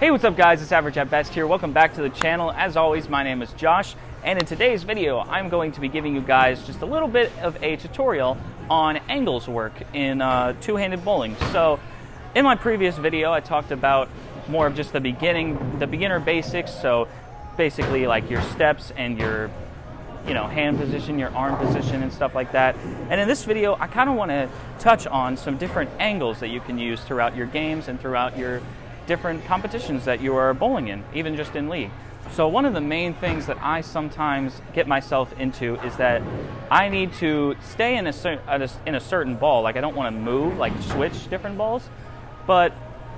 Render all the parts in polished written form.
Hey, what's up guys, it's Average at Best here. Welcome back to the channel. As always, my name is Josh, and in today's video, I'm going to be giving you guys just a little bit of a tutorial on angles work in two-handed bowling. So, in my previous video, I talked about more of just the beginner basics, so basically like your steps and your hand position, your arm position and stuff like that. And in this video, I kind of want to touch on some different angles that you can use throughout your games and throughout your different competitions that you are bowling in, even just in league. So one of the main things that I sometimes get myself into is that I need to stay in a certain ball. Like I don't want to move, like switch different balls, but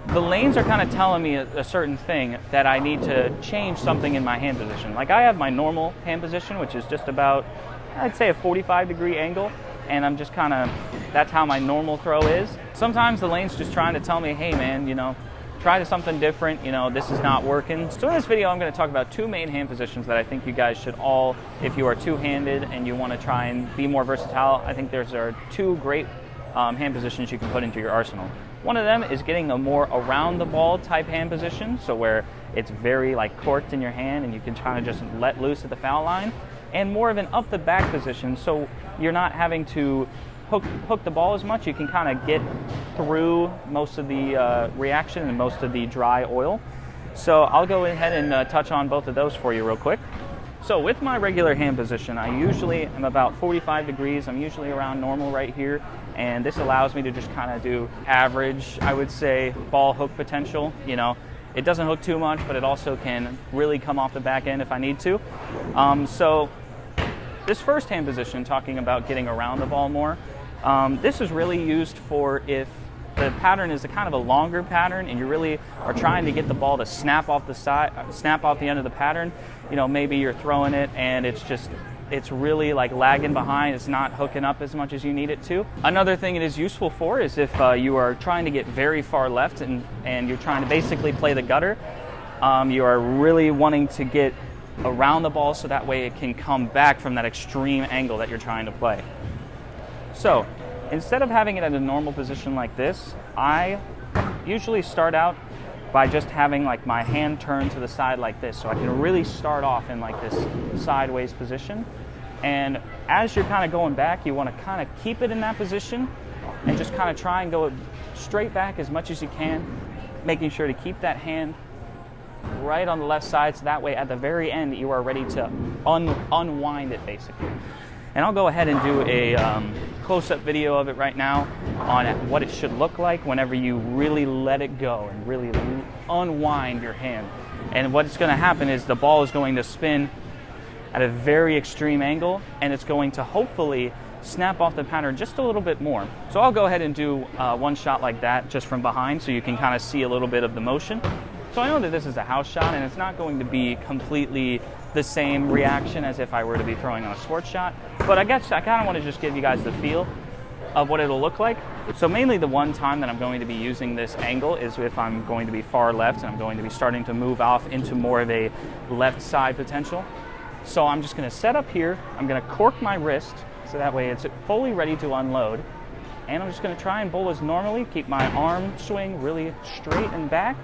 the lanes are kind of telling me a certain thing that I need to change something in my hand position. Like I have my normal hand position, which is just about, I'd say, a 45-degree angle, and I'm just kind of, that's how my normal throw is. Sometimes the lane's just trying to tell me, hey man, try something different, this is not working. So in this video, I'm going to talk about two main hand positions that I think you guys should all, if you are two-handed and you want to try and be more versatile, I think there are two great hand positions you can put into your arsenal. One of them is getting a more around the ball type hand position, so where it's very like corked in your hand and you can kind of just let loose at the foul line, and more of an up the back position, so you're not having to hook the ball as much. You can kind of get through most of the reaction and most of the dry oil. So I'll go ahead and touch on both of those for you real quick. So with my regular hand position, I usually am about 45 degrees. I'm usually around normal right here, and this allows me to just kind of do average, I would say, ball hook potential. It doesn't hook too much, but it also can really come off the back end if I need to. So this first hand position, talking about getting around the ball more, this is really used for if the pattern is a kind of a longer pattern and you really are trying to get the ball to snap off the end of the pattern. Maybe you're throwing it and it's really like lagging behind. It's not hooking up as much as you need it to. Another thing it is useful for is if you are trying to get very far left and you're trying to basically play the gutter. You are really wanting to get around the ball so that way it can come back from that extreme angle that you're trying to play. So instead of having it at a normal position like this, I usually start out by just having like my hand turned to the side like this, so I can really start off in like this sideways position. And as you're kind of going back, you want to kind of keep it in that position and just kind of try and go straight back as much as you can, making sure to keep that hand right on the left side, so that way at the very end you are ready to unwind it basically. And I'll go ahead and do a close-up video of it right now on what it should look like whenever you really let it go and really unwind your hand. And what's going to happen is the ball is going to spin at a very extreme angle, and it's going to hopefully snap off the pattern just a little bit more. So I'll go ahead and do one shot like that just from behind so you can kind of see a little bit of the motion. So I know that this is a house shot and it's not going to be completely the same reaction as if I were to be throwing on a sports shot, but I guess I kind of want to just give you guys the feel of what it'll look like. So mainly the one time that I'm going to be using this angle is if I'm going to be far left and I'm going to be starting to move off into more of a left side potential. So I'm just going to set up here, I'm going to cork my wrist so that way it's fully ready to unload, and I'm just going to try and bowl as normally, keep my arm swing really straight and back,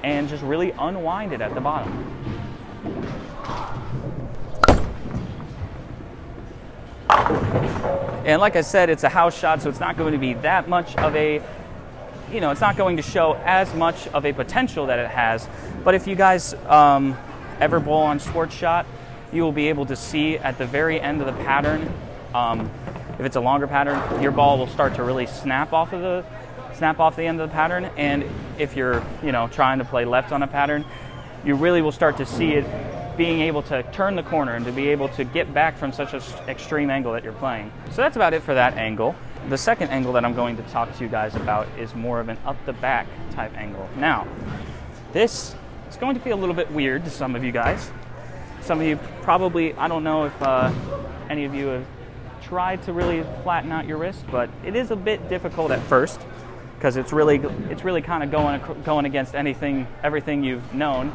and just really unwind it at the bottom. And like I said, it's a house shot, so it's not going to be that much of a, it's not going to show as much of a potential that it has. But if you guys ever bowl on sports shot, you will be able to see at the very end of the pattern, if it's a longer pattern, your ball will start to really snap off the end of the pattern. And if you're, trying to play left on a pattern, you really will start to see it being able to turn the corner and to be able to get back from such an extreme angle that you're playing. So that's about it for that angle. The second angle that I'm going to talk to you guys about is more of an up the back type angle. Now, this is going to feel a little bit weird to some of you guys. Some of you probably, I don't know if any of you have tried to really flatten out your wrist, but it is a bit difficult at first, because it's really kind of going against everything you've known,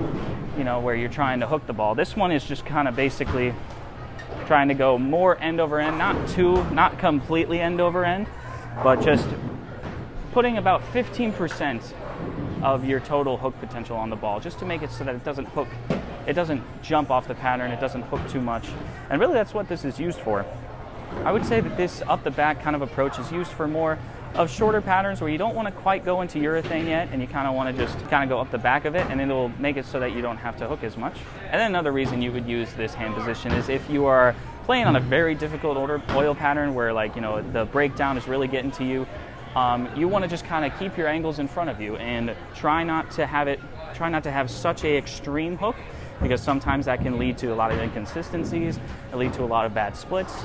where you're trying to hook the ball. This one is just kind of basically trying to go more end over end, not completely end over end, but just putting about 15% of your total hook potential on the ball, just to make it so that it doesn't jump off the pattern, it doesn't hook too much. And really that's what this is used for. I would say that this up the back kind of approach is used for more of shorter patterns where you don't want to quite go into urethane yet, and you kind of want to just kind of go up the back of it, and it'll make it so that you don't have to hook as much. And then another reason you would use this hand position is if you are playing on a very difficult oil pattern where, like, you know, the breakdown is really getting to you. You want to just kind of keep your angles in front of you and try not to have such a extreme hook, because sometimes that can lead to a lot of inconsistencies, it lead to a lot of bad splits,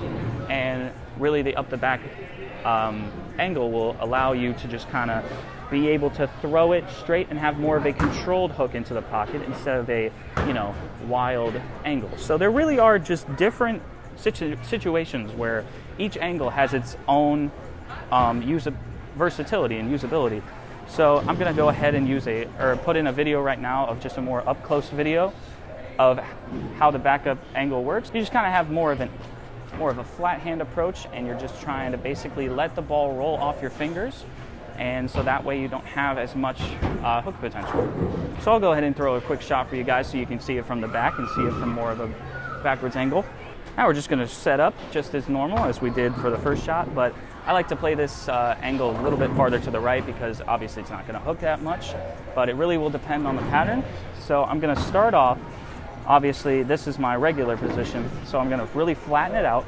and really the up the back angle will allow you to just kind of be able to throw it straight and have more of a controlled hook into the pocket instead of a, you know, wild angle. So there really are just different situations where each angle has its own versatility and usability. So I'm going to go ahead and put in a video right now of just a more up close video of how the backup angle works. You just kind of have more of a flat hand approach, and you're just trying to basically let the ball roll off your fingers, and so that way you don't have as much hook potential. So I'll go ahead and throw a quick shot for you guys so you can see it from the back and see it from more of a backwards angle. Now we're just going to set up just as normal as we did for the first shot, but I like to play this angle a little bit farther to the right because obviously it's not going to hook that much, but it really will depend on the pattern. So I'm going to start off, obviously this is my regular position, so I'm going to really flatten it out,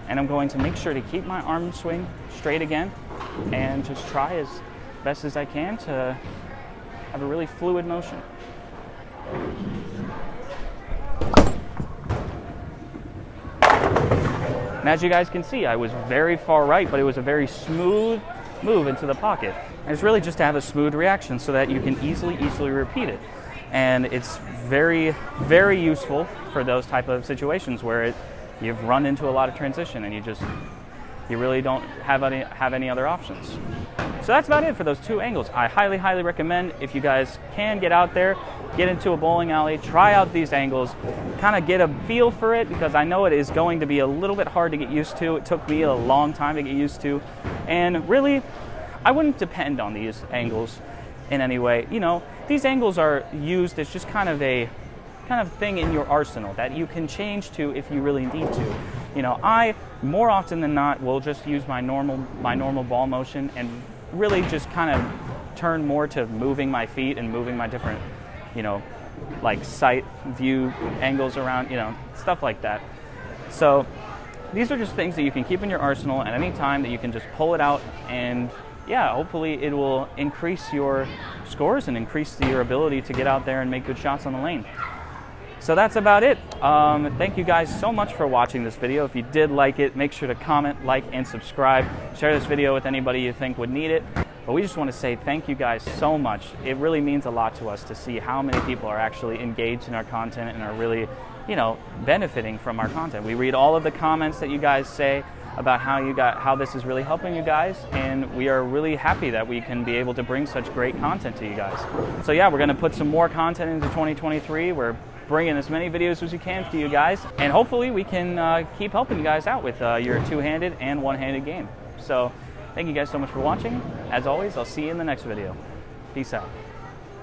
and I'm going to make sure to keep my arm swing straight again and just try as best as I can to have a really fluid motion. And as you guys can see, I was very far right, but it was a very smooth move into the pocket. And it's really just to have a smooth reaction so that you can easily repeat it. And it's very, very useful for those type of situations where you've run into a lot of transition and you really don't have any other options. So that's about it for those two angles. I highly recommend, if you guys can get out there, get into a bowling alley, try out these angles, kind of get a feel for it, because I know it is going to be a little bit hard to get used to. It took me a long time to get used to, and really, I wouldn't depend on these angles in any way. You know, these angles are used as just kind of thing in your arsenal that you can change to if you really need to. You know, I more often than not will just use my normal ball motion and really just kind of turn more to moving my feet and moving my different, you know, like sight view angles around, you know, stuff like that. So these are just things that you can keep in your arsenal at any time, that you can just pull it out, and yeah, hopefully it will increase your scores and increase your ability to get out there and make good shots on the lane. So that's about it. Thank you guys so much for watching this video. If you did like it, make sure to comment, like, and subscribe. Share this video with anybody you think would need it. But we just want to say thank you guys so much. It really means a lot to us to see how many people are actually engaged in our content and are really, you know, benefiting from our content. We read all of the comments that you guys say about how this is really helping you guys, and we are really happy that we can be able to bring such great content to you guys. So yeah, we're going to put some more content into 2023. We're bringing as many videos as we can to you guys, and hopefully we can keep helping you guys out with your two-handed and one-handed game. So thank you guys so much for watching. As always, I'll see you in the next video. Peace out.